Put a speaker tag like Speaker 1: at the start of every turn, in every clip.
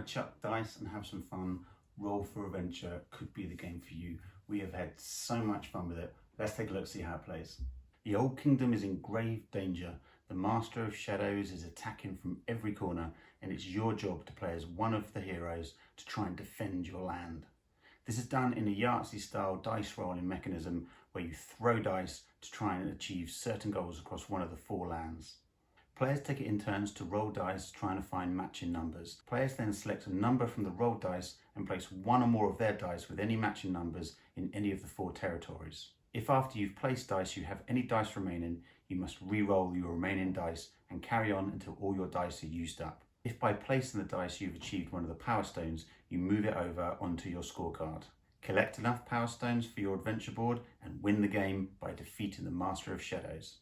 Speaker 1: chuck dice and have some fun, Roll for Adventure could be the game for you. We have had so much fun with it. Let's take a look, see how it plays. The Old Kingdom is in grave danger. The Master of Shadows is attacking from every corner, and it's your job to play as one of the heroes to try and defend your land. This is done in a Yahtzee-style dice rolling mechanism where you throw dice to try and achieve certain goals across one of the 4 lands. Players take it in turns to roll dice trying to find matching numbers. Players then select a number from the rolled dice and place one or more of their dice with any matching numbers in any of the 4 territories. If after you've placed dice you have any dice remaining, you must re-roll your remaining dice and carry on until all your dice are used up. If by placing the dice you've achieved one of the power stones, you move it over onto your scorecard. Collect enough power stones for your adventure board and win the game by defeating the Master of Shadows.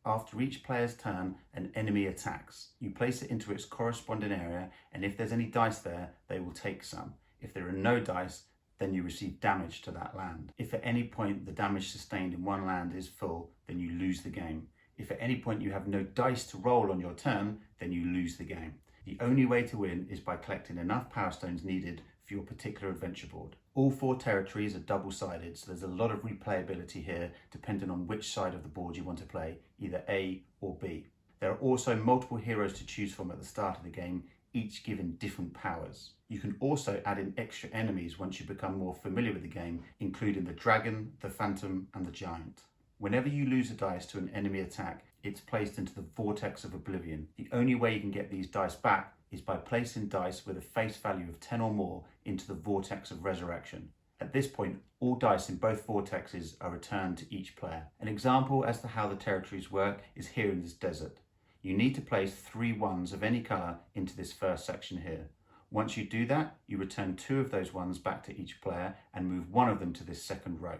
Speaker 1: After each player's turn, an enemy attacks. You place it into its corresponding area, and if there's any dice there, they will take some. If there are no dice, then you receive damage to that land. If at any point the damage sustained in one land is full, then you lose the game. If at any point you have no dice to roll on your turn, then you lose the game. The only way to win is by collecting enough power stones needed for your particular adventure board. All 4 territories are double-sided, so there's a lot of replayability here depending on which side of the board you want to play, either A or B. There are also multiple heroes to choose from at the start of the game, each given different powers. You can also add in extra enemies once you become more familiar with the game, including the dragon, the phantom, and the giant. Whenever you lose a dice to an enemy attack, it's placed into the Vortex of Oblivion. The only way you can get these dice back is by placing dice with a face value of 10 or more into the Vortex of Resurrection. At this point, all dice in both vortexes are returned to each player. An example as to how the territories work is here in this desert. You need to place 3 ones of any colour into this first section here. Once you do that, you return 2 of those ones back to each player and move 1 of them to this second row.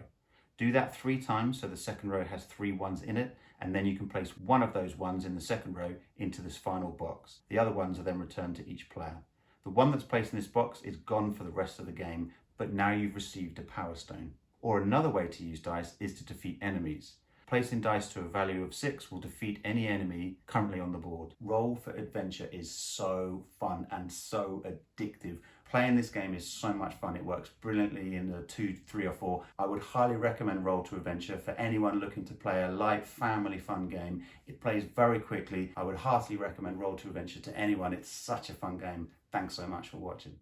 Speaker 1: Do that 3 times so the second row has 3 ones in it, and then you can place 1 of those ones in the second row into this final box. The other ones are then returned to each player. The one that's placed in this box is gone for the rest of the game, but now you've received a power stone. Or another way to use dice is to defeat enemies. Placing dice to a value of 6 will defeat any enemy currently on the board. Roll for Adventure is so fun and so addictive. Playing this game is so much fun. It works brilliantly in the 2, 3 or 4. I would highly recommend Roll to Adventure for anyone looking to play a light family fun game. It plays very quickly. I would heartily recommend Roll to Adventure to anyone. It's such a fun game. Thanks so much for watching.